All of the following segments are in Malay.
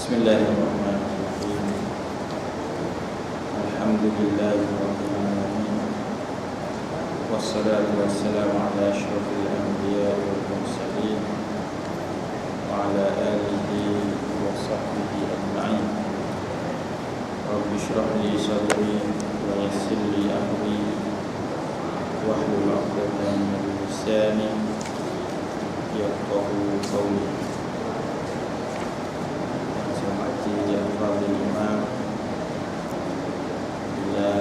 Bismillahirrahmanirrahim. Alhamdulillahirabbil alamin. Wassalatu wassalamu ala asyrafil anbiya'i wal mursalin wa ala alihi wa sahbihi ajma'in. Rabbi shrah li sadri wa yassir li amri wahlul 'uqdatam min lisani yafqahu qawli. Fadil Imam bila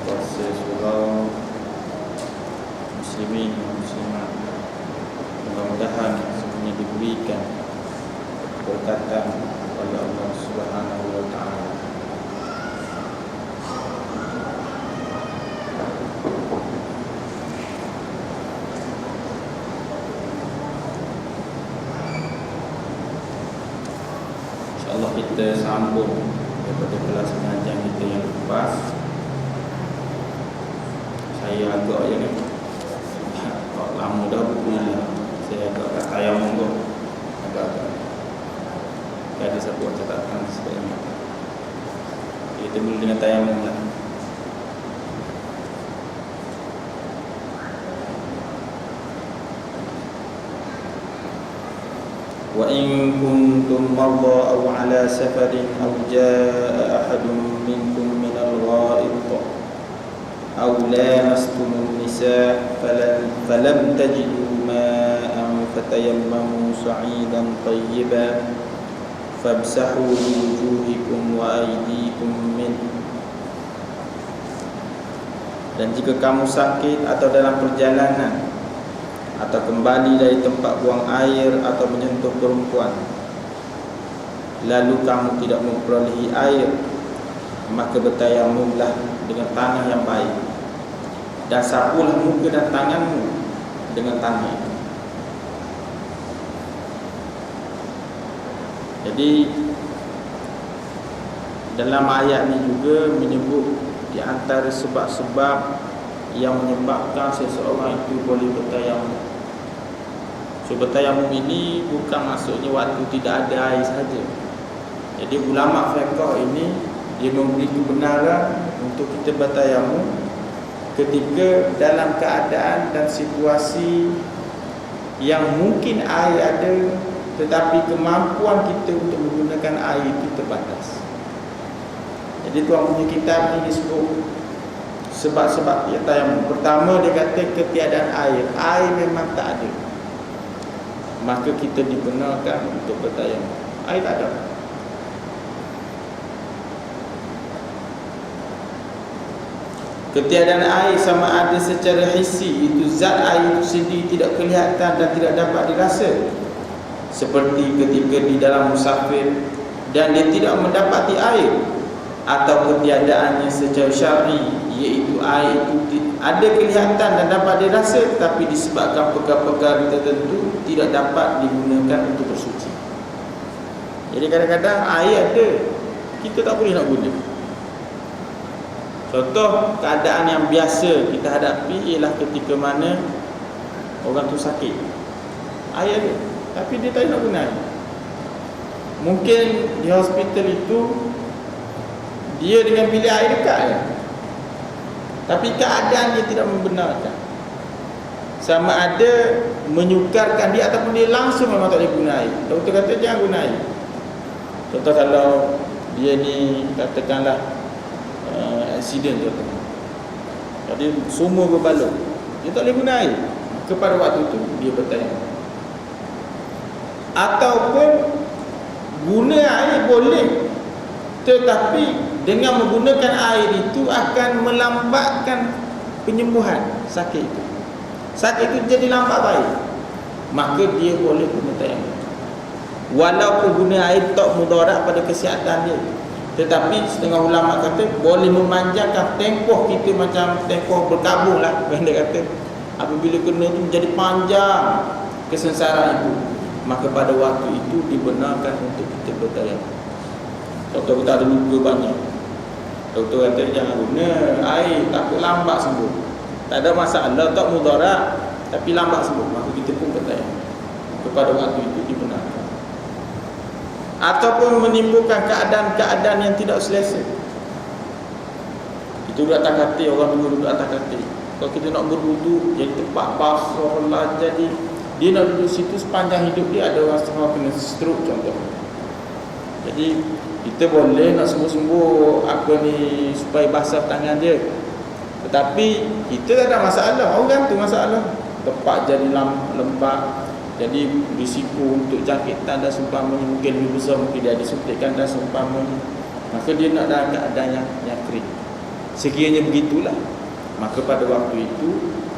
puasa surau muslimin dan muslimat, mudah-mudahan semuanya diberikan berkatan oleh Allah Subhanahu wa taala. InsyaAllah kita sambung daripada kelas pengajian kita yang lepas. Saya agak yang lama dah buku ni, saya agak tayang pun agak-agak ada sebuah catatan sebagainya. Kita mula dengan tayang lah. وَإِن كُنتُم مَّرْضَىٰ أَوْ عَلَىٰ سَفَرٍ أَوْ جَاءَ أَحَدٌ مِّنكُم مِّنَ الْغَائِطِ أَوْ لَامَسْتُمُ النِّسَاءَ فَلَمْ تَجِدُوا مَاءً فَتَيَمَّمُوا صَعِيدًا طَيِّبًا فَامْسَحُوا بِوُجُوهِكُمْ وَأَيْدِيكُم مِّنْهُ. Dan jika kamu sakit atau dalam perjalanan atau kembali dari tempat buang air atau menyentuh perempuan, lalu kamu tidak memperolehi air, maka bertayamumlah dengan tanah yang baik dan sapulah muka dan tanganmu dengan tanah. Jadi dalam ayat ini juga menyebut di antara sebab-sebab yang menyebabkan seseorang itu boleh bertayamum. So bertayamum ini bukan maksudnya waktu tidak ada air saja. Jadi ulama fiqh ini dia memberi kebenaran untuk kita bertayamum ketika dalam keadaan dan situasi yang mungkin air ada, tetapi kemampuan kita untuk menggunakan air itu terbatas. Jadi tuan punya kitab ini disebut sebab-sebab tayamum. Pertama dia kata ketiadaan air. Air memang tak ada, maka kita dibenarkan untuk bertayamum. Air tak ada. Ketiadaan air sama ada secara hissi, itu zat air itu sendiri tidak kelihatan dan tidak dapat dirasa, seperti ketika di dalam musafir dan dia tidak mendapati air, atau ketiadaannya secara syar'i, iaitu air itu ada kelihatan dan dapat dirasa, tetapi disebabkan perkara-perkara tertentu tidak dapat digunakan untuk bersuci. Jadi kadang-kadang air ada, kita tak boleh nak guna. Contoh keadaan yang biasa kita hadapi ialah ketika mana orang tu sakit. Air ada, tapi dia tak nak guna air. Mungkin di hospital itu dia dengan bilik air dekat je, tapi keadaan dia tidak membenarkan. Sama ada menyukarkan dia ataupun dia langsung memang tak boleh guna air. Doktor kata jangan guna air. Contoh kalau dia ni katakanlah aksiden contoh, jadi semua berbaloi, dia tak boleh guna air, maka pada waktu itu dia bertayamum. Ataupun guna air boleh, tetapi dengan menggunakan air itu akan melambatkan penyembuhan sakit itu. Sakit itu jadi lambat baik, maka dia boleh guna tayamum. Walaupun guna air tak mudarat pada kesihatan dia, tetapi setengah ulama kata boleh memanjangkan tempoh kita, macam tempoh berkabung lah. Dia kata apabila kena itu menjadi panjang kesengsaraan itu, maka pada waktu itu dibenarkan untuk kita bertayamum. Doktor kita ada luka banyak, doktor kata jangan guna air, takut lambat sembuh. Tak ada masalah, tak mudarat, tapi lambat sembuh, maka kita pun bertayamum. Kepada waktu itu dibenarkan. ataupun menimbulkan keadaan-keadaan yang tidak selesa. Itu duduk atas katil, orang duduk atas katil. Kalau kita nak berwudu, jadi tempat basah lah, jadi dia nak duduk situ sepanjang hidup dia. Ada orang setengah kena stroke contoh. Jadi kita boleh nak sembuh-sembuh apa ni supaya basah tangan dia, tetapi kita tak ada masalah. Orang tu masalah, tempat jadi lembab, jadi risiko untuk jangkitan dan seumpamanya mungkin lebih besar, mungkin dia disuntikkan dan seumpamanya. Maka dia nak dalam keadaan yang kering. Sekiranya begitulah, maka pada waktu itu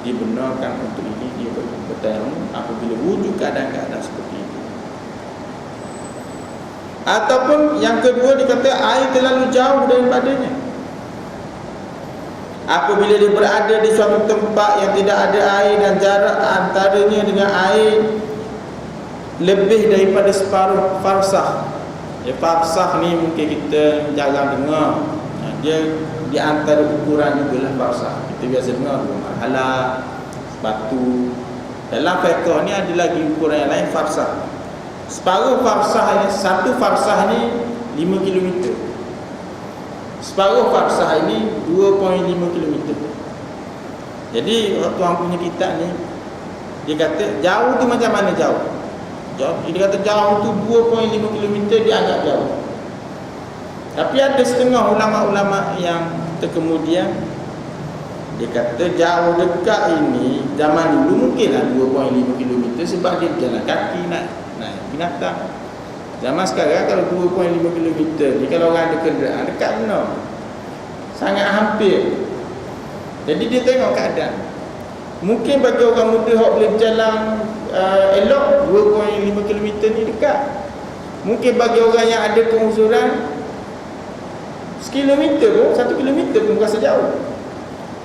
dibenarkan untuk ini dia bertayamum apabila wujud keadaan-keadaan seperti itu. Ataupun yang kedua, dikata air terlalu jauh daripadanya. Apabila dia berada di suatu tempat yang tidak ada air dan jarak antaranya dengan air lebih daripada separuh farsah. Farsah ni mungkin kita jarang dengar. Dia di antara ukuran juga lah farsah. Kita biasa dengar marhalah, batu. Dalam fiqh ni ada lagi ukuran yang lain, farsah. Separuh farsah ni, satu farsah ni 5 km. Separuh farsah ini 2.5 km. Jadi tuan punya kitab ni, dia kata jauh tu macam mana jauh? Dia kata jauh tu 2.5 km dia anggap jauh. Tapi ada setengah ulama-ulama yang terkemudian, dia kata jauh dekat ini zaman dulu mungkinlah 2.5 km sebab dia jalan kaki naik binatang. Zaman sekarang kalau 2.5 km ni, kalau orang ada kenderaan dekat benar, sangat hampir. Jadi dia tengok keadaan. Mungkin bagi orang muda yang boleh berjalan elok, 2.5 km ni dekat. Mungkin bagi orang yang ada penguzuran, 1 kilometer pun, 1 kilometer pun rasa jauh.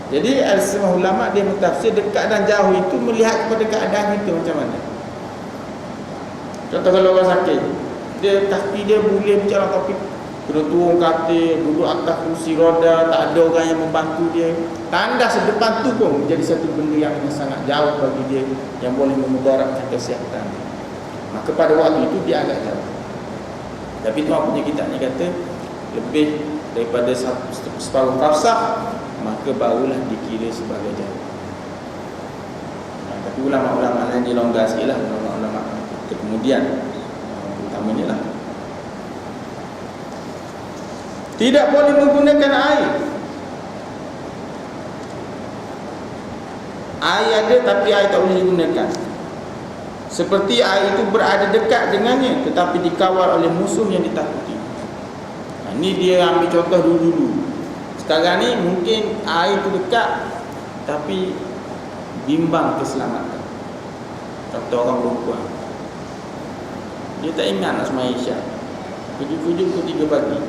Jadi al-semua ulama dia mentafsir dekat dan jauh itu melihat kepada keadaan kita macam mana. Contoh kalau orang sakit, dia kaki dia boleh berjalan tapi kena turun katil, duduk atas kursi roda, tak ada orang yang membantu dia. Tandas depan tu pun menjadi satu benda yang sangat jauh bagi dia, yang boleh memudaratkan kesihatan dia. Maka pada waktu itu dia agak jauh. Tapi tuan punya kitabnya kata lebih daripada separuh farsah, maka barulah dikira sebagai jauh. Tapi ulama-ulama lain dilonggar sikit lah, ulama-ulama kemudian utamanya lah tidak boleh menggunakan air. Air ada tapi air tak boleh digunakan. Seperti air itu berada dekat dengannya tetapi dikawal oleh musuh yang ditakuti. Ini dia ambil contoh dulu-dulu. Sekarang ni mungkin air itu dekat tapi bimbang keselamatan. Contoh orang perempuan, dia tak ingat nak sembahyang Isyak, kerja-kerja pukul 3 pagi.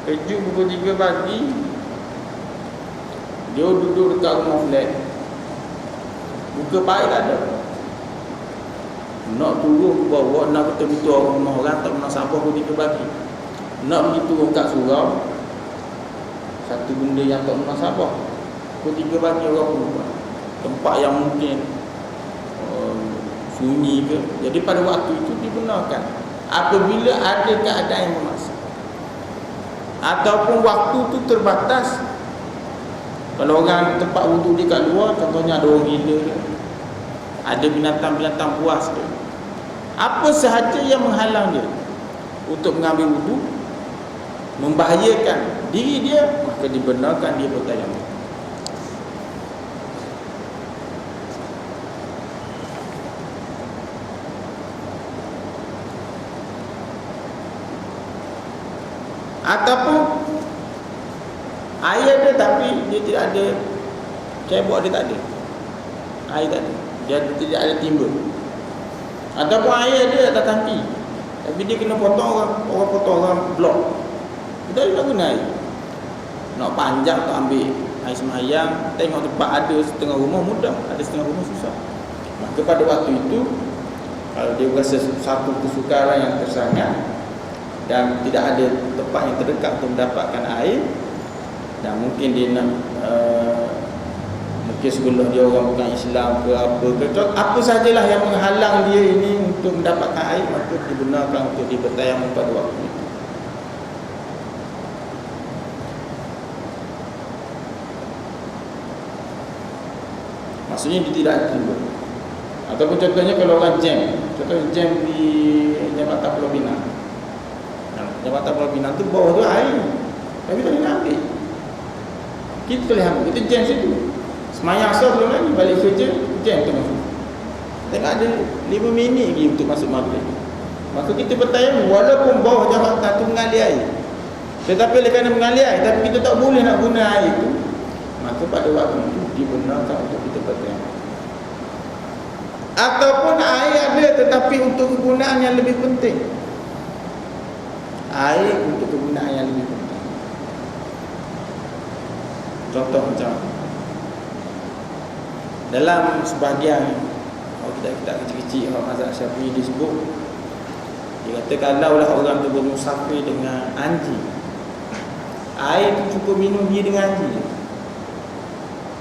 Kerja pukul 3 pagi, dia duduk dekat rumah flat, buka paip tak ada. Nak turun ke bawah, nak betul-betul orang rumah orang tak pernah sabar pukul 3 pagi. Nak pergi turun kat surau, satu benda yang tak pernah sabar. Pukul 3 pagi orang perempuan, tempat yang mungkin sunyi ke. Jadi pada waktu itu dibenarkan apabila ada keadaan yang memaksa, ataupun waktu itu terbatas. Kalau orang tempat wuduk dia kat luar, contohnya ada orang gila ke, ada binatang-binatang buas ke, apa sahaja yang menghalang dia untuk mengambil wuduk, membahayakan diri dia, maka dibenarkan dia bertayamum. Ataupun air ada tapi dia tidak ada cebok, dia tak ada air, tak ada, dia tidak ada timba. Ataupun air ada atas tangki tapi dia kena potong, orang potong, orang blok, kita tak guna air. Nak panjang tak ambil air sembahyang, tengok tempat ada setengah rumah mudah, ada setengah rumah susah. Maka pada waktu itu kalau dia rasa satu kesukaran yang tersangat dan tidak ada tempat yang terdekat untuk mendapatkan air, dan mungkin dia nak Mungkin sebelah dia orang bukan Islam ke apa ke, apa sajalah yang menghalang dia ini untuk mendapatkan air, maka dibenarkan untuk dia bertayamum pada waktu itu. Maksudnya dia tidak timbul. Ataupun contohnya kalau orang jam, contohnya jam di Jambatan Pulau Pinang. Jambatan Pulau Pinang tu bawah tu air, tapi tak boleh nak ambil. Kita boleh ambil, kita jam situ. Semayang asal belum lagi, balik kerja, jam tu masuk. Tengok ada 5 minit lagi untuk masuk maghrib. Maka kita bertayamum walaupun bawah jambatan tu mengalir air. Tetapi oleh kerana mengalir air, tapi kita tak boleh nak guna air itu, maka pada waktu itu dibenarkan untuk kita bertayamum. Ataupun air ada tetapi untuk kegunaan yang lebih penting. Air untuk kegunaan yang lebih penting. Contoh macam dalam sebahagian kita kecil-kecil mazhab Syafi'i disebut, dia kata kalaulah orang tu bermusafir dengan anjing, air tu cukup minum dia dengan anjing,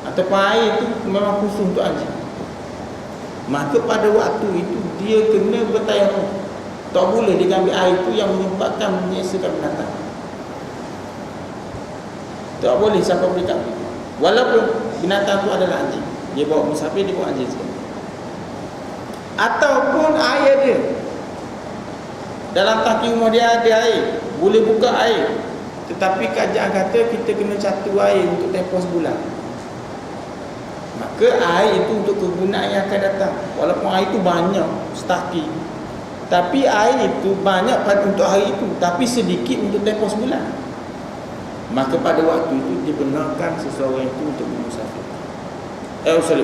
ataupun air tu memang khusus untuk anjing, maka pada waktu itu dia kena bertayamum. Tak boleh dia ambil air tu yang menyebabkan menyesakan binatang. Tak boleh siapa boleh ambil. Walaupun binatang tu adalah anjing, dia bawa musafir, dia bawa anjing sekali. Ataupun air dia dalam tangki rumah dia ada air, boleh buka air, tetapi kerajaan kata kita kena catu air untuk tempoh sebulan, maka air itu untuk kegunaan yang akan datang. Walaupun air itu banyak setaki, tapi air itu banyak untuk hari itu, tapi sedikit untuk tempoh sebulan, maka pada waktu itu dibenarkan seseorang itu untuk bermusafir,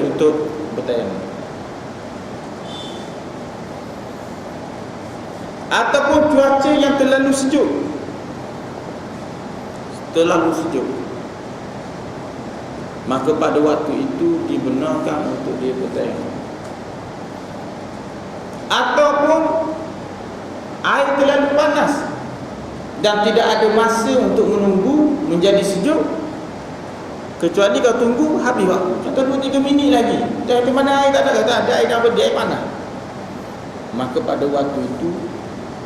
untuk bertayamum. Ataupun cuaca yang terlalu sejuk, maka pada waktu itu dibenarkan untuk dia bertayamum. Ataupun air terlalu panas dan tidak ada masa untuk menunggu menjadi sejuk, kecuali kau tunggu habis waktu, contoh 2-3 minit lagi, dari mana air tak ada air, dah berdia, air panas, maka pada waktu itu,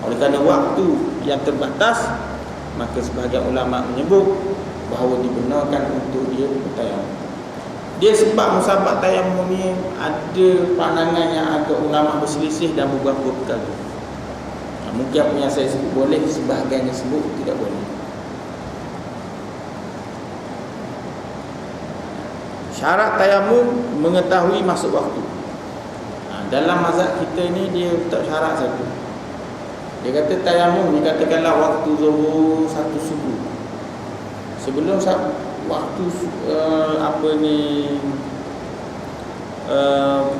oleh kerana waktu yang terbatas, maka sebahagian ulama menyebut bahawa dibenarkan untuk dia bertayamum. Dia sebab musabak tayamum ni ada pandangan yang agak ulama berselisih dan beberapa perkara. Mungkin apa yang saya sebut boleh, sebahagiannya sebut tidak boleh. Syarat tayamum mengetahui masuk waktu. Dalam mazhab kita ni dia tak syarat satu. Dia kata tayamum, dia katakanlah waktu zuhur 1 subuh, sebelum waktu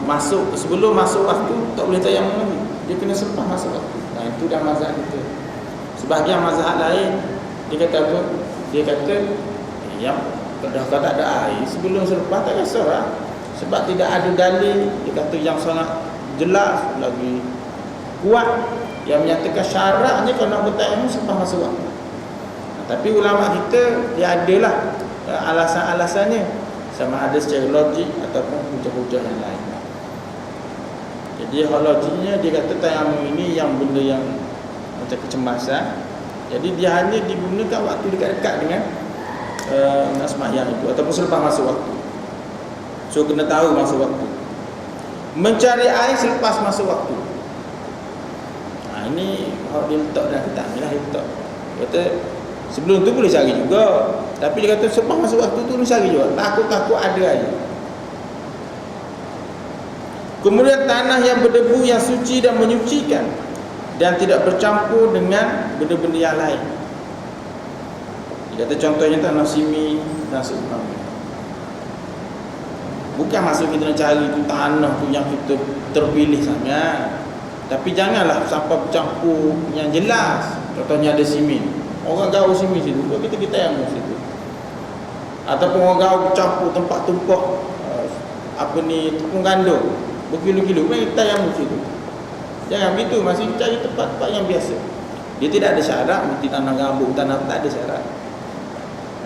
masuk, sebelum masuk waktu tak boleh tayamum lagi, dia kena selepas masuk waktu. Itu dah mazhab kita. Sebahagian mazhab lain dia kata apa? Dia kata yang kalau tak ada air sebelum selepas tak kisahlah, sebab tidak ada dalil. Dia kata yang sangat jelas lagi kuat yang menyatakan syaratnya kalau nak bertayamum selepas masuk waktu. Tapi ulama kita dia adalah alasan-alasannya, sama ada secara logik ataupun hujah-hujah yang lain. Jadi logiknya dia kata tayamum ini yang benda yang macam kecemasan, jadi dia hanya digunakan waktu dekat-dekat dengan nak sembahyang itu ataupun selepas masuk waktu. So kena tahu masuk waktu. Mencari air selepas masuk waktu, ini kalau dia letak dalam kitab ni lah, dia letak. Dia kata sebelum tu boleh cari juga, tapi dia kata selepas masuk waktu tu boleh cari juga, takut-takut ada air. Kemudian tanah yang berdebu yang suci dan menyucikan dan tidak bercampur dengan benda-benda yang lain. Dia kata contohnya tanah simi dan seumpamanya. Bukan maksud kita nak cari tu tanah tu yang kita terpilih sangat, tapi janganlah sampai bercampur yang jelas. Contohnya ada simen, orang gaul simen situ, kita yang situ. Ataupun orang gaul bercampur tempat tumpah tepung gandum berkilo-kilo, kita yang situ. Jangan begitu, masih cari tempat-tempat yang biasa. Dia tidak ada syarat mesti tanah gambut, tanah tak ada syarat.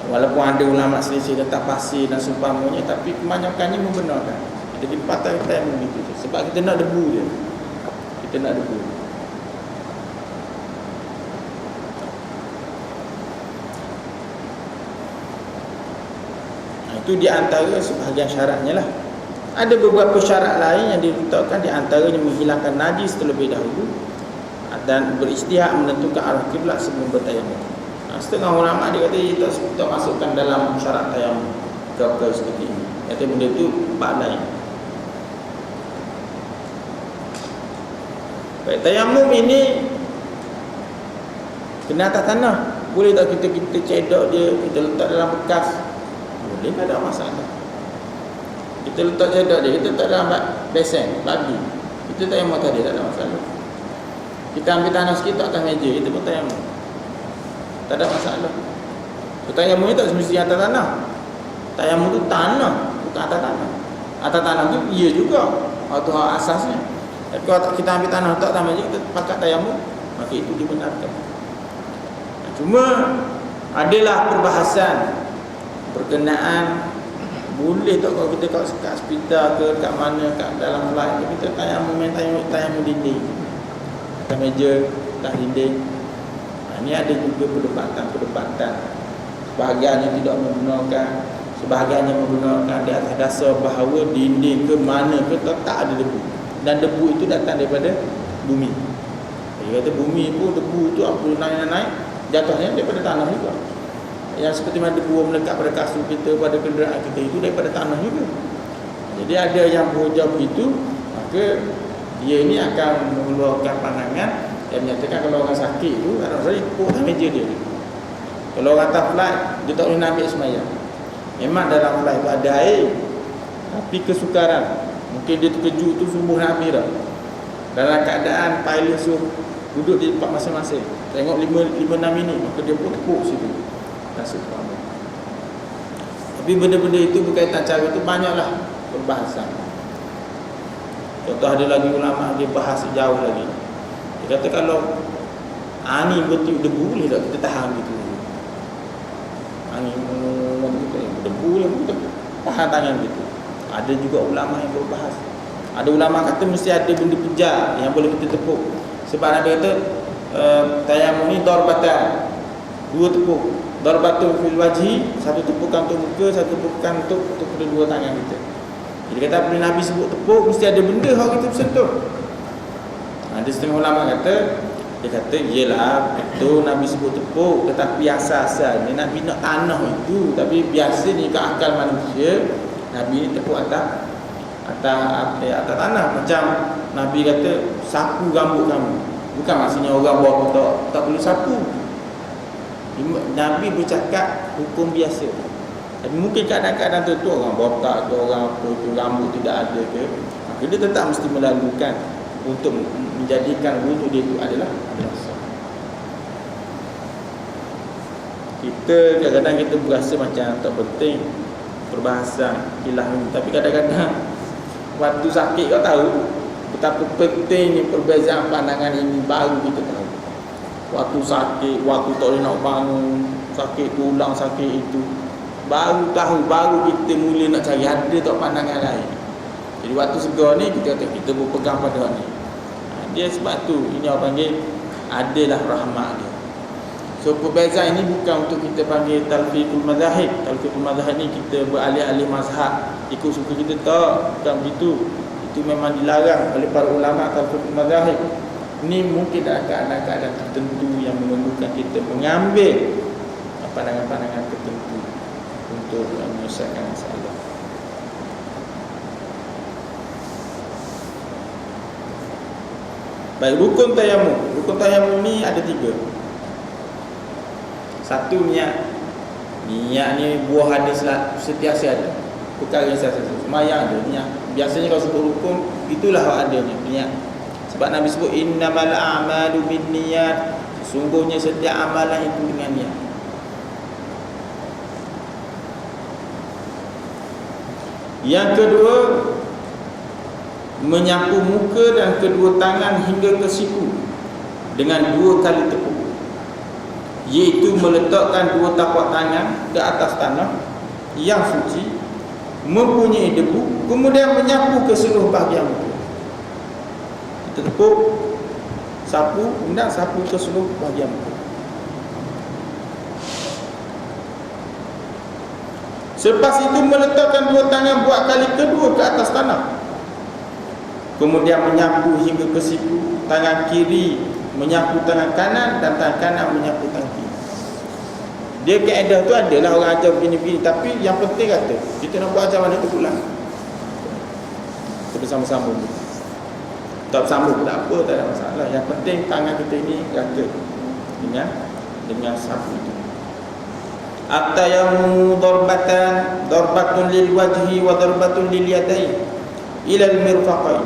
Walaupun ada ulama selisih tentang pasir dan seumpamanya, tapi kebanyakannya membenarkan. Kita di patah tayamum itu sebab kita nak debu dia. Kita nak debu. Itu di antara sebahagian syaratnya lah. Ada beberapa syarat lain yang diletakkan, di antaranya menghilangkan najis terlebih dahulu dan beristihad menentukan arah kiblat sebelum bertayamum. Setengah ulama dia kata dia tak masukkan dalam syarat tayamum ke seperti ini. Kata benda itu bab lain. Baik, tayamum ini kena atas tanah. Boleh tak kita cedok dia, kita letak dalam bekas? Boleh, tak ada masalah. Kita letak cedok dia, kita letak dalam besen, bagi. Kita tayamum tadi, tak ada masalah. Kita ambil tanah sikit atas meja, kita pun tayamum. Tak ada masalah. So, tayamum ni tak semestinya atas tanah. Tayamum tu tanah, bukan atas tanah. Atas tanah tu iya juga, waktu asasnya. Tapi kalau kita ambil tanah letak atas meja, kita pakai tayamum, maka itu dibenarkan. Cuma adalah perbahasan berkenaan boleh tak kalau kita kat hospital ke kat mana, kat dalam flight kita tayamum dinding atas meja, atas dinding. Ini ada juga perdebatan. Sebahagiannya tidak membenarkan, sebahagiannya membenarkan di atas dasar bahawa dinding ke mana ke tak ada debu. Dan debu itu datang daripada bumi. Dia kata bumi pun debu tu apa naik jatuhnya daripada tanah juga. Yang seperti mana debu melekat pada kasut kita, pada kenderaan kita, itu daripada tanah juga. Jadi ada yang berhujah begitu, maka dia ini akan mengeluarkan pandangan yang menyatakan kalau orang sakit tu orang sakit tepuk atas meja dia. Kalau orang atas flight, dia tak boleh nak ambil semayang. Memang dalam flight tu ada air, tapi kesukaran, mungkin dia terkejut tu sungguh nak ambil dah. Dalam keadaan pilot suruh duduk di tempat masing-masing, tengok 5-6 minit, maka dia pun tepuk situ. Tapi benda-benda itu berkaitan cara itu banyaklah perbahasan. Contoh ada lagi ulama dia bahas sejauh lagi. Dia kata kalau angin bertiup debu boleh tak kita tahan gitu. Angin debu boleh kita tahan tangan gitu. Ada juga ulama yang berbahas. Ada ulama kata mesti ada benda pejar yang boleh kita tepuk. Sebab Nabi kata tayamum ni darbatan, 2 tepuk. Darbatun fil wajhi, 1 tepukan untuk muka, 1 tepukan untuk kedua tangan kita. Jadi kata bila Nabi sebut tepuk, mesti ada benda yang kita bersentuh. Ada setengah ulama kata, dia kata yelah betul Nabi sebut tepuk, tetapi asal-asalnya Nabi nak tanah itu. Tapi biasanya ke akal manusia, Nabi ni tepuk atas tanah. Macam Nabi kata sapu rambut kamu, bukan maksudnya orang bawa tak perlu sapu. Nabi bercakap hukum biasa. Tapi mungkin kadang-kadang tu orang botak ke, orang apa tu rambut tidak ada ke, maka dia tetap mesti melalukan untuk menjadikan wuduk dia itu adalah sah. Kita kadang-kadang kita berasa macam tak penting perbahasan kilah ni, tapi kadang-kadang waktu sakit kau tahu betapa pentingnya perbezaan pandangan ini, baru kita tahu. Waktu sakit, waktu tak boleh nak bangun, sakit tulang, sakit itu, baru tahu, baru kita mula nak cari ada tak pandangan lain. Jadi waktu segar ni kita kata kita berpegang pada ni. Dia sebab tu ini orang panggil adalah rahmat dia. So perbezaan ini bukan untuk kita panggil talfiqul mazahib. Talfiqul mazahib ni kita beralih-alih mazhab ikut suka kita, tak, bukan begitu. Itu memang dilarang oleh para ulama talfiqul mazahib. Ini mungkin dalam keadaan tertentu yang menunjukkan kita mengambil pandangan-pandangan tertentu untuk menyelesaikan masalah. Baik, rukun tayamum. Rukun tayamum ni ada 3. 1 niat. Niat ni buah hadis setiasa ada. Perkara yang setiasa semayang ada niat. Biasanya kalau sebut rukun, itulah adanya niat. Sebab Nabi sebut innamal a'malu binniyat, sesungguhnya setiap amalan itu dengan niat. Yang kedua, menyapu muka dan kedua tangan hingga ke siku dengan 2 kali tepuk. iaitu meletakkan dua tapak tangan ke atas tanah yang suci, mempunyai debu, kemudian menyapu ke seluruh bahagian muka. Kita tepuk, sapu, kemudian sapu ke seluruh bahagian muka. Selepas itu meletakkan dua tangan buat kali kedua ke atas tanah, kemudian menyapu hingga ke siku. Tangan kiri menyapu tangan kanan dan tangan kanan menyapu tangan kiri. Dia kaedah tu adalah orang ajar begini-begini, tapi yang penting kata kita nak buat macam mana tu pula. Kita bersama-sama. Tak sambung tak apa, tak ada masalah. Yang penting tangan kita ini rata dengan sapu itu. At-tayammu darbatun lil wajhi wa darbatun lil yadayn ila al-mirfaqain.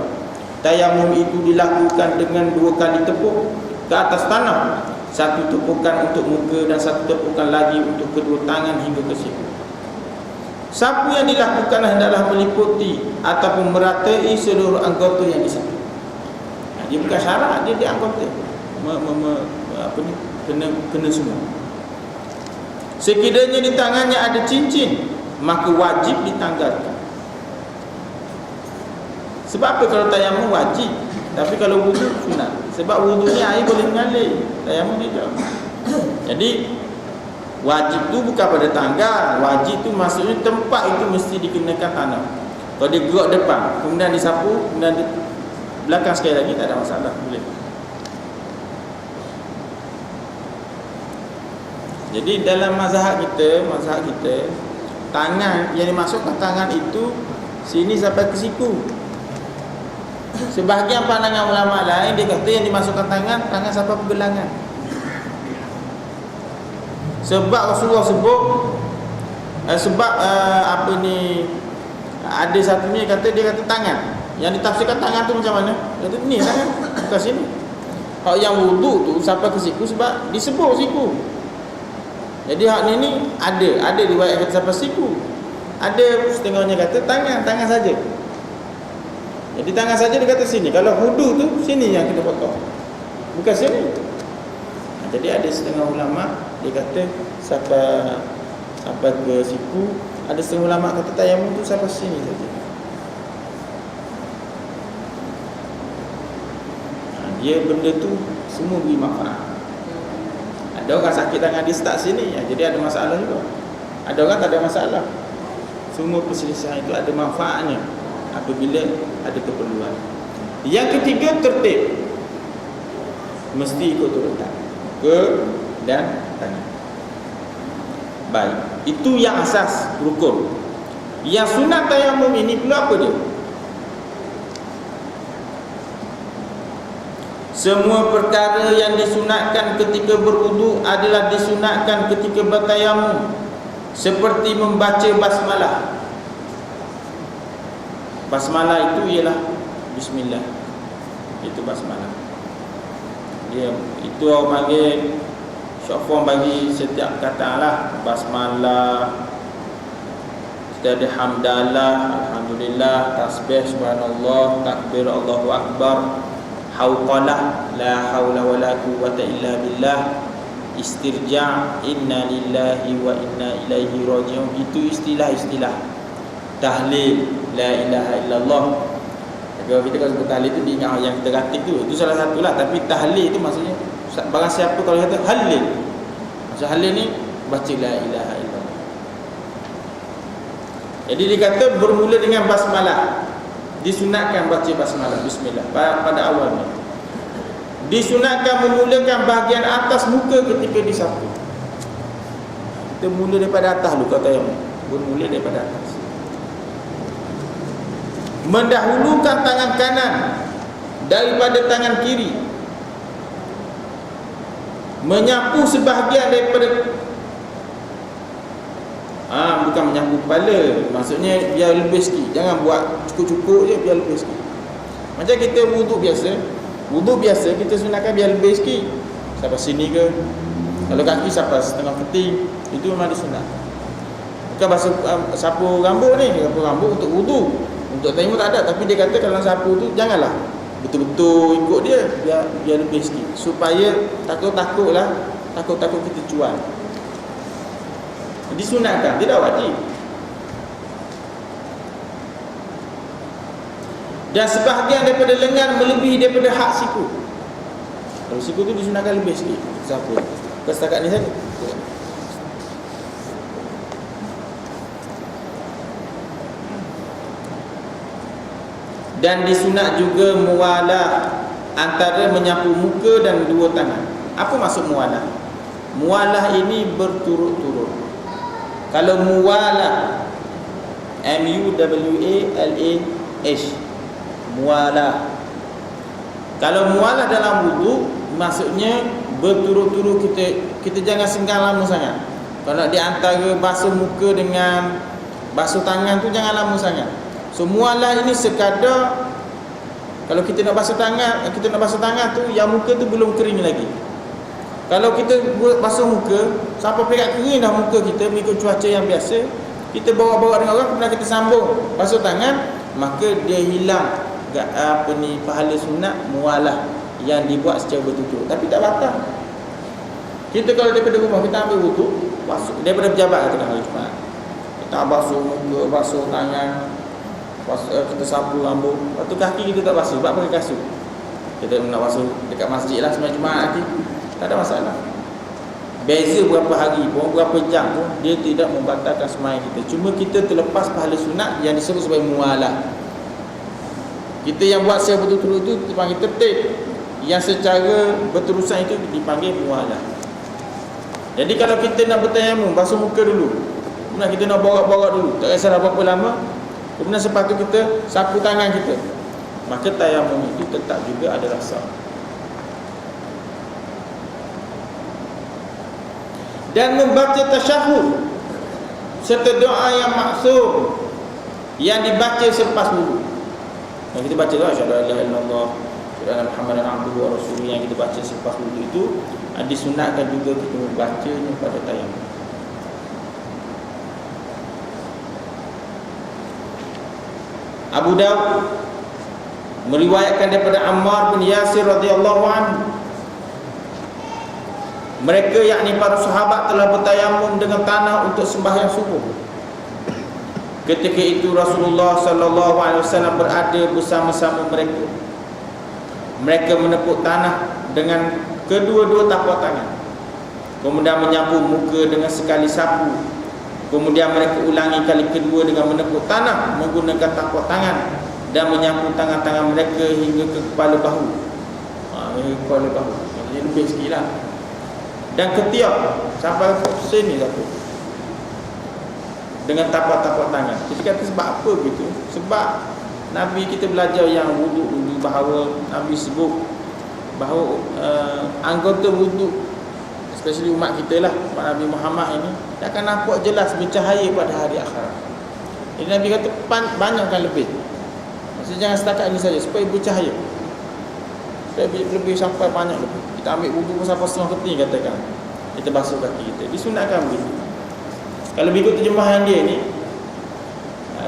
Tayamum itu dilakukan dengan dua kali tepuk ke atas tanah, satu tepukan untuk muka dan satu tepukan lagi untuk kedua tangan hingga ke siku. Sapu yang dilakukan hendaklah meliputi ataupun meratai seluruh anggota yang disapu. Dia bukan syarat, dia anggota. Kena semua. Sekiranya di tangannya ada cincin, maka wajib ditanggalkan. Sebab apa kalau tayamum wajib? Tapi kalau wudu sunat. Sebab wudu ni air boleh mengalir, tayamum tidak. Jadi wajib tu bukan pada tanggal. Wajib tu maksudnya tempat itu mesti dikenakan tanah. Kalau dia gerak depan, kemudian disapu, kemudian di belakang sekali lagi, tak ada masalah, boleh. Jadi dalam mazhab kita, tangan yang dimasukkan tangan itu sini sampai ke siku. Sebahagian pandangan ulama lain dia kata yang dimasukkan tangan sampai pergelangan. Sebab Rasulullah sebut ada satunya dia kata tangan. Yang ditafsirkan tangan tu macam mana? Dia kata ni tangan, bukan sini. Kalau yang wudu tu sampai ke siku sebab disebut siku. Jadi hak ni ada riwayat kata sampai siku. Ada setengahnya kata tangan saja. Jadi tangan saja dia kata sini. Kalau wudu tu sini yang kita potong, bukan sini. Jadi ada setengah ulama dia kata sampai ke siku. Ada setengah ulama kata tayamum tu sampai sini saja. Dia benda tu semua beri manfaat. Ada orang sakit tangan dia start sini, jadi ada masalah juga. Ada orang tak ada masalah. Semua perselisihan itu ada manfaatnya apabila ada keperluan. Yang ketiga, tertib. Mesti ikut urutan ke dan tangan. Baik, itu yang asas rukun. Yang sunat tayamum ini pula apa dia? Semua perkara yang disunatkan ketika berwudu adalah disunatkan ketika bertayamum, seperti membaca basmalah. Basmalah itu ialah bismillah. Itu basmalah. Itu orang panggil short form bagi setiap kata lah. Basmalah, kita ada hamdalah, alhamdulillah, tasbih, subhanallah, takbir, Allahu akbar, hauqalah, la haula wala quwwata illa billah, istirja', inna lillahi wa inna ilaihi raji'un. Itu istilah-istilah. Tahlil, la ilaha illallah. Kalau kita sebut tahlil itu diingat yang kita ratib tu. Itu salah satulah. Tapi tahlil itu maksudnya barang siapa kalau kata halil, maksud halil ni baca la ilaha illallah. Jadi dia kata bermula dengan basmalah. Disunatkan baca basmalah, bismillah pada awalnya. Disunatkan memulakan bahagian atas muka ketika disapu. Kita mula daripada atas dulu, kata yang bermula daripada atas. Mendahulukan tangan kanan daripada tangan kiri. Menyapu sebahagian daripada bukan menyapu kepala, maksudnya biar lebih sikit. Jangan buat cukup-cukup je, biar lebih sikit. Macam kita wudu biasa kita sunatkan biar lebih sikit. Sampai sini ke, kalau kaki sampai setengah keting, itu memang disunat. Bukan basuh sapu rambut ni, sapu rambut untuk wudu. Untuk tayamum tak ada, tapi dia kata kalau sapu tu janganlah betul-betul ikut dia, biar lebih sikit, supaya takutlah Takut-takut kita cuan. Disunatkan, tidak wajib. Dan sebahagian daripada lengan melebihi daripada hak siku. Kalau siku tu disunatkan lebih sikit. Siapa? Setakat ni saja. Dan disunat juga muwalah antara menyapu muka dan dua tangan. Apa maksud muwalah? Muwalah ini berturut-turut. Kalau muwalah, M-U-W-A-L-A-H, muwalah. Kalau muwalah dalam wudu, maksudnya berturut-turut. Kita jangan senggang lama sangat. Kalau di antara basuh muka dengan basuh tangan tu jangan lama sangat. So muwalah ini sekadar kalau kita nak basuh tangan tu yang muka tu belum kering lagi. Kalau kita basuh muka sampai pekat kering dah muka kita mengikut cuaca yang biasa, kita bawa-bawa dengan orang kemudian kita sambung basuh tangan, maka dia hilang pahala sunat muwalah yang dibuat secara berturut-turut. Tapi tak batal. Kita kalau daripada rumah kita ambil wudu, basuh daripada pejabat kata hari Jumaat, kita basuh muka, basuh tangan, kita sapu rambut, lepas tu kaki kita tak basuh, sebab pakai kasut. Kita nak basuh dekat masjid lah sembahyang Jumaat nanti, tak ada masalah. Beza berapa hari pun, berapa jam pun, dia tidak membatalkan sembahyang kita. Cuma kita terlepas pahala sunat yang disebut sebagai muwalah. Kita yang buat secara betul-betul itu dipanggil tertib, yang secara berterusan itu dipanggil muwalah. Jadi kalau kita nak bertayamum, basuh muka dulu, kemudian kita nak borak-borak dulu, tak kisah berapa lama, kemudian selepas tu kita sapu tangan kita, maka tayamum itu tetap juga adalah sah. Dan membaca tasyahud serta doa yang maksum yang dibaca selepas wudu. Yang kita baca doa asyhadu an la ilaha illallah wa anna muhammadan abduhu wa rasuluhu, yang kita baca selepas wudu itu disunatkan juga kita membacanya pada tayamum. Abu Daud meriwayatkan daripada Ammar bin Yasir radhiyallahu anhu, mereka yakni para sahabat telah bertayamum dengan tanah untuk sembahyang subuh. Ketika itu Rasulullah sallallahu alaihi wasallam berada bersama-sama mereka. Mereka menepuk tanah dengan kedua-dua tapak tangan, kemudian menyapu muka dengan sekali sapu. Kemudian mereka ulangi kali kedua dengan menepuk tanah menggunakan tapak tangan dan menyapu tangan-tangan mereka hingga ke kepala bahu. Kepala bahu. Jadi lebih sikit lah. Dan ketiak sampai ke sini satu dengan tapak-tapak tangan. Kita kata sebab apa begitu? Sebab Nabi kita belajar yang wudu bahawa Nabi sebut bahawa anggota wudu, especially umat kita lah, umat Nabi Muhammad ini, dia akan nampak jelas bercahaya pada hari akhirat. Jadi Nabi kata banyakkan lebih. Maksudnya jangan setakat ini saja, supaya bercahaya, supaya lebih sampai banyak lebih. Kita ambil wudu pun sampai setengah keping katakan, kita basuh kaki kita, disunatkan begitu. Kalau ikut terjemahan dia ni,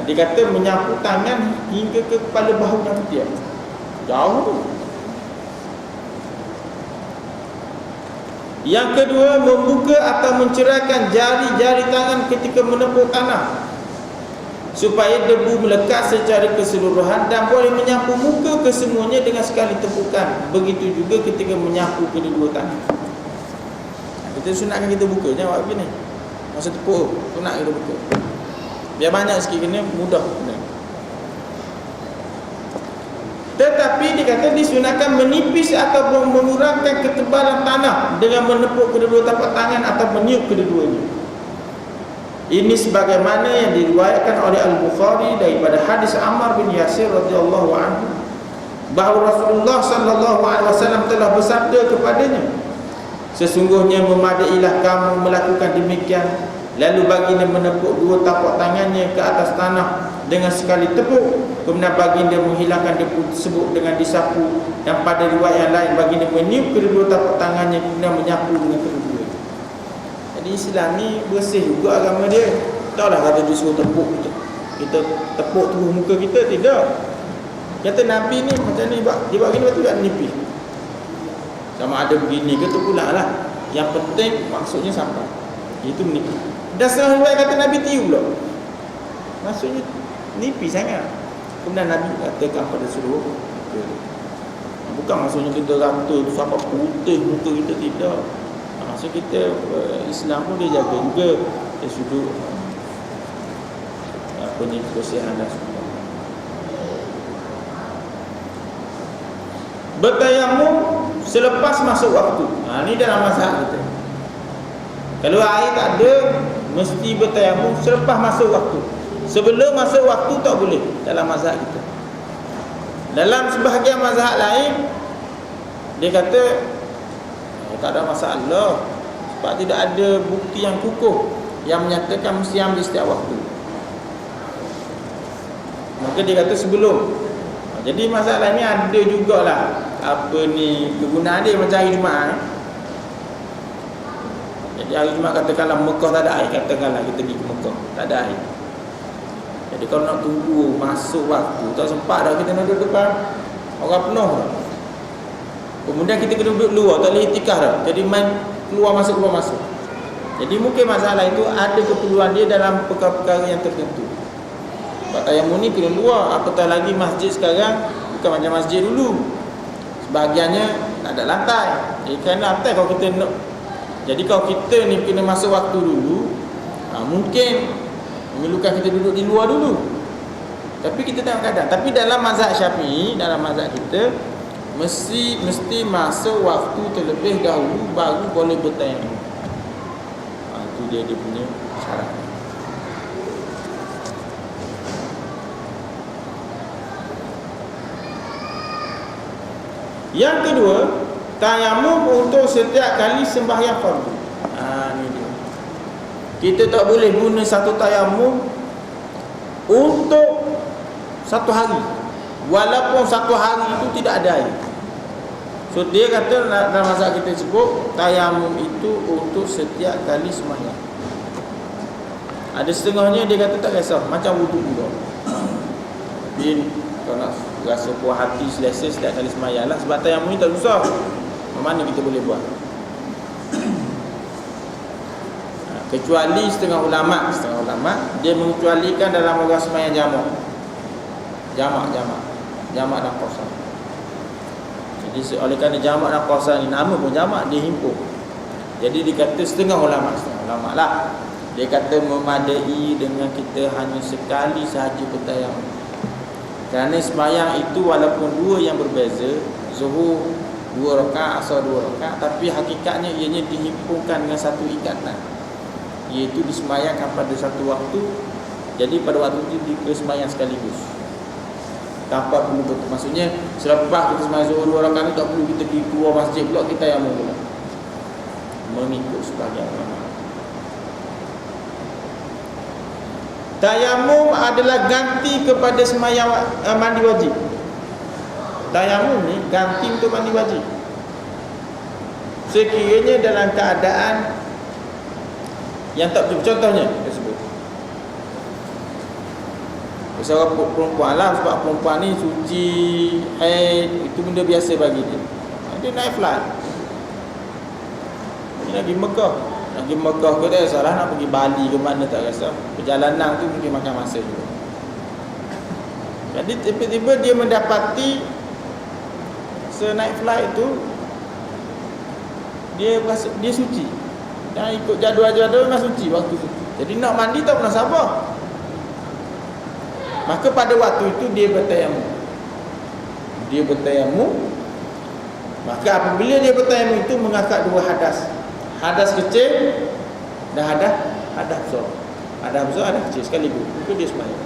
dia kata menyapu tangan hingga ke kepala bahu dan ketiak. Jauh tu. Yang kedua, membuka atau mencerahkan jari-jari tangan ketika menepuk tanah, supaya debu melekat secara keseluruhan, dan boleh menyapu muka kesemuanya dengan sekali tepukan. Begitu juga ketika menyapu kedua tangan. Kita sunatkan kita buka, jangan buat begini. Masa tepuk, sunat kita buka. Biar banyak sikit kena, mudah kena. Tetapi dikata disunatkan menipis ataupun mengurangkan ketebalan tanah dengan menepuk kedua-dua tapak tangan atau meniup kedua-duanya. Ini sebagaimana yang diriwayatkan oleh Al-Bukhari daripada hadis Ammar bin Yasir radhiyallahu anhu, bahawa Rasulullah sallallahu alaihi wasallam telah bersabda kepadanya, sesungguhnya memadailah kamu melakukan demikian, lalu baginda menepuk dua tapak tangannya ke atas tanah dengan sekali tepuk, kemudian baginda menghilangkan debu tersebut dengan disapu, dan pada riwayat yang lain baginda meniup kedua tapak tangannya kemudian menyapu dengan kedua. Jadi Islam ni bersih juga agama dia. Taklah kata dia suruh tepuk kita tepuk tubuh muka kita, tidak. Kata Nabi ni macam ni dia buat gini, lepas tu dia nipis. Sama ada begini ke tu pula lah. Yang penting maksudnya sampai. Itu menipu. Dan setengah riwayat kata Nabi tiup pula. Maksudnya nipi sangat. Kemudian Nabi katakan pada seluruh, bukan maksudnya kita rata tu sampai putih muka kita, tidak. Maksud kita Islam pun dia jaga juga dari sudut apa ni, kebersihan dan semua. Bertayamum selepas masuk waktu. Ni dalam mazhab kita. Kalau air tak ada, mesti bertayamum selepas masuk waktu. Sebelum masuk waktu tak boleh dalam mazhab kita. Dalam sebahagian mazhab lain, dia kata tak ada masalah, sebab tidak ada bukti yang kukuh yang menyatakan mesti ambil setiap waktu. Maka dia kata sebelum. Jadi masalah ni ada jugalah apa ni kegunaan dia macam hari Jumaat. Jadi hari Jumaat katakanlah Mekah tak ada air, katakanlah kita pergi ke Mekah tak ada air. Jadi kalau nak tunggu masuk waktu tak sempat dah, kita nak duduk depan orang penuh dah. Kemudian kita kena duduk luar, tak boleh itikaf dah. Jadi main keluar masuk. Jadi mungkin masalah itu ada keperluan dia dalam perkara-perkara yang tertentu. Sebab tayamum ni kena luar. Apatah lagi masjid sekarang bukan macam masjid dulu. Sebahagiannya tak ada lantai. Jadi kan lantai kalau kita nak. Jadi kalau kita ni kena masuk waktu dulu, mungkin memerlukan kita duduk di luar dulu. Tapi kita tengok keadaan. Tapi dalam mazhab Syafi'i, dalam mazhab kita mesti masuk waktu terlebih dahulu baru boleh bertayamum. Itu dia punya syarat. Yang kedua, tayamum untuk setiap kali sembahyang fardu. Ni dia. Kita tak boleh guna satu tayamum untuk satu hari, walaupun satu hari itu tidak ada air. So dia kata dalam mazhab kita sebut tayamum itu untuk setiap kali sembahyang. Ada setengahnya dia kata tak kisah, macam wudu juga. Bin kalau nak rasa puas hati selesa setiap kali sembahyang lah, sebab tayamum ni tak susah. Mana kita boleh buat. Kecuali setengah ulama dia mengecualikan dalam orang sembahyang jamak dan qasar. Jadi oleh kerana jamak dan qasar ni nama pun jamak, dia himpun. Jadi dikata setengah ulama lah, dia kata memadai dengan kita hanya sekali sahaja bertayamum. Kerana sembahyang itu walaupun dua yang berbeza, zuhur 2 rakaat, asar 2 rakaat, tapi hakikatnya ianya dihimpunkan dengan satu ikatan, iaitu disembahyangkan pada satu waktu. Jadi pada waktu itu disembahyang sekaligus tanpa perlu betul. Maksudnya selepas kita sembahyang zuhur 2 rakaat, tak perlu kita pergi keluar masjid pula kita yang mula mengikut sebagian ulama. Tayamum adalah ganti kepada sembahyang mandi wajib. Tayamum ni ganti untuk mandi wajib. Sekiranya dalam keadaan yang tak betul. Contohnya tersebut, seorang perempuan lah, sebab perempuan ni suci, haid, itu benda biasa bagi dia. Dia naik flight, dia lagi Mekah ke tak salah, nak pergi Bali ke mana tak rasa. Perjalanan tu mungkin makan masa juga. Jadi tiba-tiba dia mendapati senaik flight tu dia suci. Dan ikut jadual-jadual memang suci waktu tu. Jadi nak mandi tak pernah sabar. Maka pada waktu itu dia bertayamum. Maka apabila dia bertayamum itu mengangkat dua hadas. Hadas kecil dan hadas besar. Hadas besar, hadas kecil sekaligus. Itu dia sembahyang.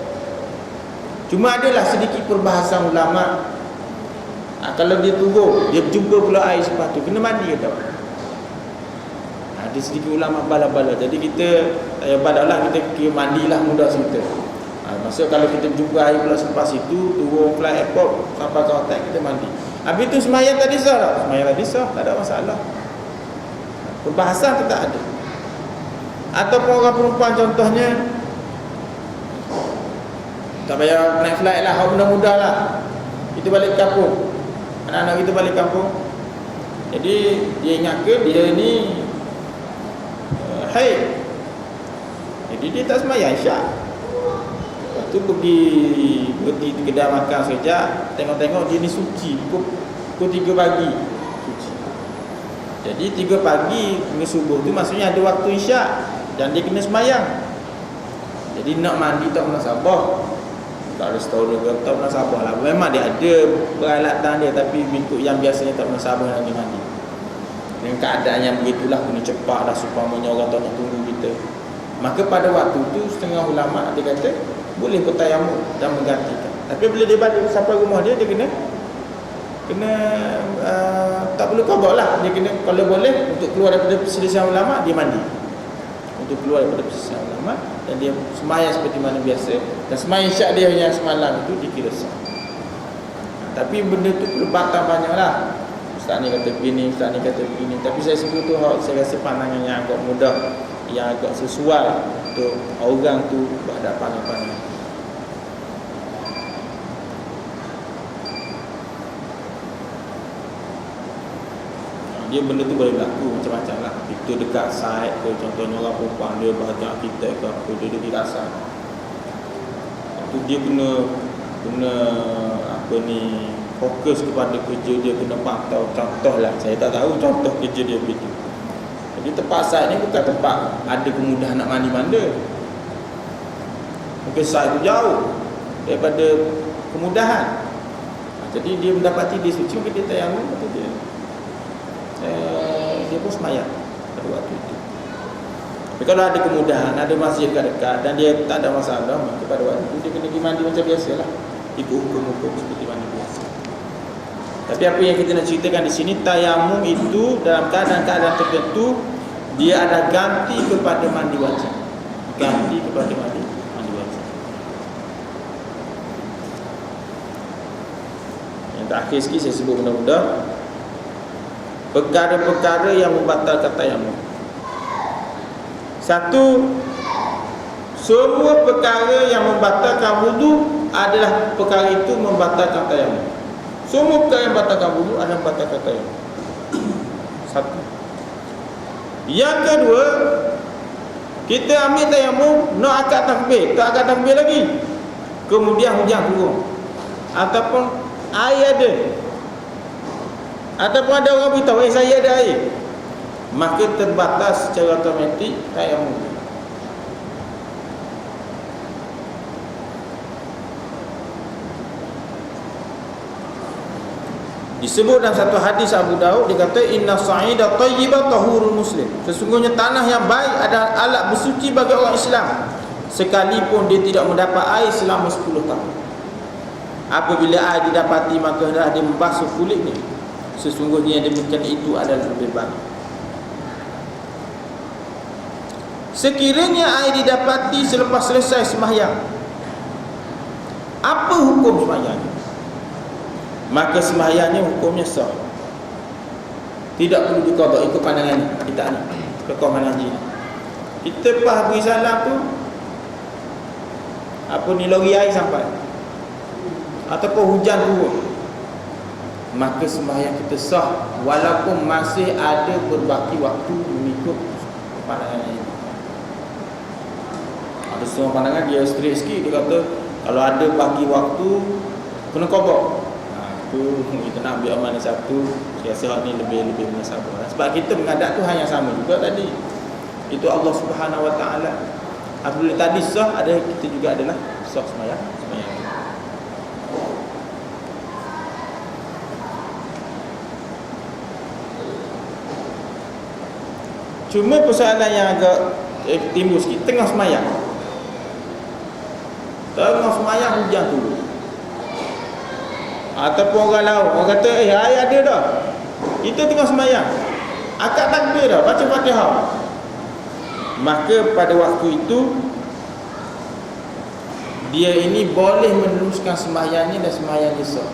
Cuma adalah sedikit perbahasan ulama. Kalau dia turun, dia jumpa pula air sepatu, kena mandi ke tak? Ada sedikit ulama bala-bala. Jadi kita tak payah badalah, kita kira mandilah mudah cerita. Maksud kalau kita jumpa air pula selepas itu, turun flight airport sampai ke hotel, kita mandi. Habis tu sembahyang tadi sah tak? Sembahyang tadi sah, tak ada masalah. Perbahasan tu tak ada. Ataupun orang perempuan contohnya tak payah naik flight lah, orang muda-muda lah, kita balik kampung, anak-anak kita balik kampung. Jadi dia ingatkan dia ni haid. Jadi dia tak sembahyang Isyak. Lepas tu pergi kedai makan sekejap, tengok-tengok dia ni suci pukul 3 pagi. Suci. Jadi 3 pagi hingga subuh tu maksudnya ada waktu Isyak dan dia kena sembahyang. Jadi nak mandi tak munasabah. Tak restoran ke tak munasabah lah. Memang dia ada peralatan dia, tapi bentuk yang biasanya tak munasabah nak pergi mandi. Dengan keadaan yang begitulah, kena cepat dah supaya orang tak nak tunggu kita. Maka pada waktu tu setengah ulama dia kata boleh bertayamum dan menggantikan. Tapi bila dia balik sampai rumah dia kena tak perlu qada lah. Dia kena, kalau boleh untuk keluar daripada perselisihan ulama, dia mandi. Untuk keluar daripada perselisihan ulama, dan dia sembahyang seperti mana biasa. Dan sembahyang Isyak dia yang semalam itu dikira sah. Tapi benda tu perdebatan banyaklah. Ustaz ni kata begini, Ustaz ni kata begini. Tapi saya sebut tu saya rasa pandangan yang agak mudah, yang agak sesuai untuk orang tu berhadapan dengan dia. Benda tu boleh berlaku macam-macam lah. Kita dekat site ke, contohnya orang perempuan dia bahagian arkitek ke apa, dia duduk asal tu dia kena apa ni, fokus kepada kerja dia, kena pantau. Contoh lah, saya tak tahu contoh kerja dia begitu. Jadi tempat site ni bukan tempat ada kemudahan nak mandi-manda. Mungkin site tu jauh daripada kemudahan. Jadi dia mendapati dia suci, mungkin dia tayamum, kata dia pun sembahyang pada waktu itu. Tapi kalau ada kemudahan, ada masjid dekat-dekat dan dia tak ada masalah, maka pada waktu itu dia kena pergi mandi macam biasalah, ikut hukum-hukum seperti mandi biasa. Tapi apa yang kita nak ceritakan di sini, tayamum itu dalam keadaan-keadaan tertentu dia ada ganti kepada mandi wajib. Ganti kepada mandi wajib. Yang terakhir sikit saya sebut mudah-mudah perkara-perkara yang membatalkan tayamum. Satu, semua perkara yang membatalkan wudu adalah perkara itu membatalkan tayamum. Semua perkara yang membatalkan wudu adalah membatalkan tayamum. Satu. Yang kedua, kita ambil tayamum, nak akad takbir, tak akad takbir lagi, kemudian hujan turun ataupun air ada, ataupun ada orang beritahu saya ada air, maka terbatas secara automatik tayamum. Disebut dalam satu hadis Abu Daud, dia kata inna sa'ida tayyiba tahurul muslim. Sesungguhnya tanah yang baik adalah alat bersuci bagi orang Islam, sekalipun dia tidak mendapat air selama 10 tahun. Apabila air didapati, maka dah dia membasuh kulitnya. Sesungguhnya yang demikian itu adalah lebih baik. Sekiranya air didapati selepas selesai sembahyang, apa hukum sembahyang? Maka sembahyangnya hukumnya sah. Tidak perlu diqada, ikut pandangan kita ni, Fiqh Hanafi. Kita pas beri salam tu, apa ni, lori air sampai ataupun hujan turun, maka sembahyang kita sah walaupun masih ada berbaki waktu mengikut pandangan ini. Ada setengah pandangan dia straight sikit, dia kata kalau ada bagi waktu kena qada. Tu kita nak ambil mana satu, saya rasa ni lebih munasabah. Sebab kita menghadap Tuhan yang sama juga tadi, itu Allah Subhanahu Wa Taala. Apabila tadi sah, ada kita juga adalah sah sembahyang. Cuma persoalan yang agak timbul sikit, tengah sembahyang hujan turun, ataupun orang lain, orang kata air ada dah, kita tengah sembahyang, akad takbir dah, baca Fatihah, maka pada waktu itu dia ini boleh meneruskan sembahyangnya dan sembahyangnya sah.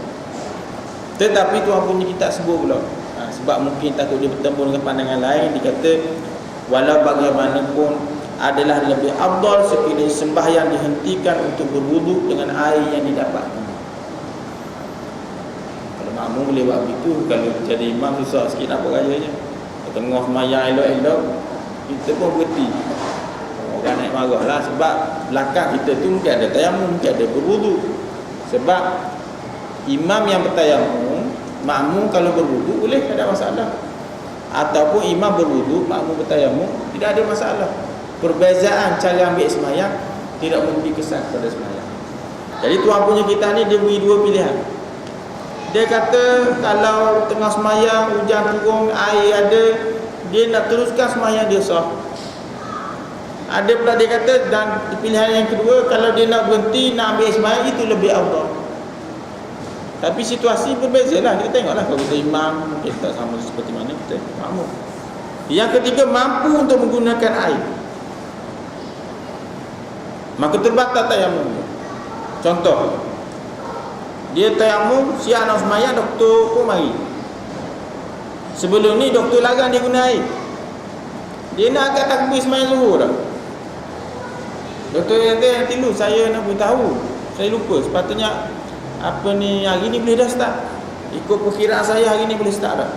Tetapi Tuhan punya kitab sebut pula, sebab mungkin takut dia bertemu dengan pandangan lain, dia kata walau bagaimanapun adalah lebih afdal sekiranya sembahyang dihentikan untuk berwuduk dengan air yang didapat. Makmum boleh buat begitu. Kalau jadi imam susah sikit nak buat rayanya. Tengah sembahyang elok-elok, kita pun berhenti. Orang naik marah lah sebab belakang kita tu mungkin ada tayamum, mungkin ada berwudu. Sebab imam yang bertayamum, makmum kalau berwudu boleh, tak ada masalah. Ataupun imam berwudu, makmum bertayamum, tidak ada masalah. Perbezaan cara ambil sembahyang tidak memberi kesan pada sembahyang. Jadi tuan punya kita ni dia beri dua pilihan. Dia kata kalau tengah sembahyang hujan turun, air ada, dia nak teruskan sembahyang dia sah. Ada pula dia kata, dan pilihan yang kedua, kalau dia nak berhenti, nak ambil sembahyang, itu lebih afdal. Tapi situasi berbezalah. Kita tengoklah kalau kita imam, mungkin tak sama seperti mana kita makmum. Yang ketiga, mampu untuk menggunakan air, maka terbatal tayamum. Contoh, dia tayamum, siap nak sembahyang, doktor pun mari. Sebelum ni doktor larang dia guna air. Dia nak agak takbir sembahyang zuhur dah. Doktor kata, nanti lu saya nak beritahu, saya lupa, sepatutnya apa ni, hari ni boleh dah start. Ikut perkiraan saya hari ni boleh start dah.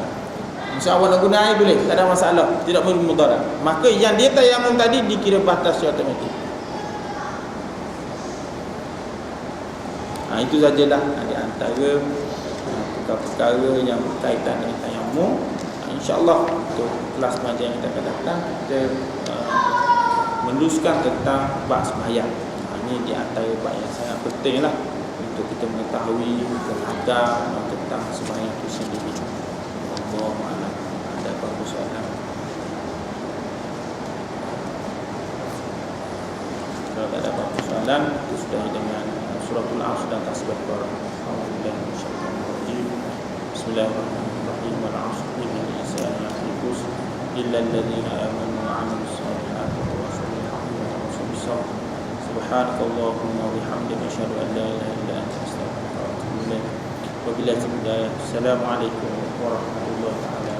InsyaAllah nak guna air boleh, tak ada masalah, tidak perlu mudarat. Maka yang dia tayamum tadi dikira batas secara automatik. Itu sajalah di antara perkara-perkara yang berkaitan dengan tayamum. InsyaAllah untuk kelas pengajian yang akan datang, kita meneruskan tentang bab sembahyang. Ini di antara bab yang sangat penting lah untuk kita mengetahui tentang sembahyang itu sendiri. Wallahu a'lam. Ada apa-apa soalan? Kalau tak ada apa-apa soalan, kita sudah dengan suratul Asr dan tasbih barang. Alhamdulillah, insyaallah. Bismillahirrahmanirrahim. Wal 'asr innal insana lafi khusr illa alladhina amanu wa 'amilus solihati wa tawassaw bil haqqi wa tawassaw bis sabr. Subhanakallahumma wa bihamdika asyhadu an la ilaha illa anta astaghfiruka wa atubu ilaik. Wabillahi taufiq. Assalamualaikum warahmatullahi wabarakatuh.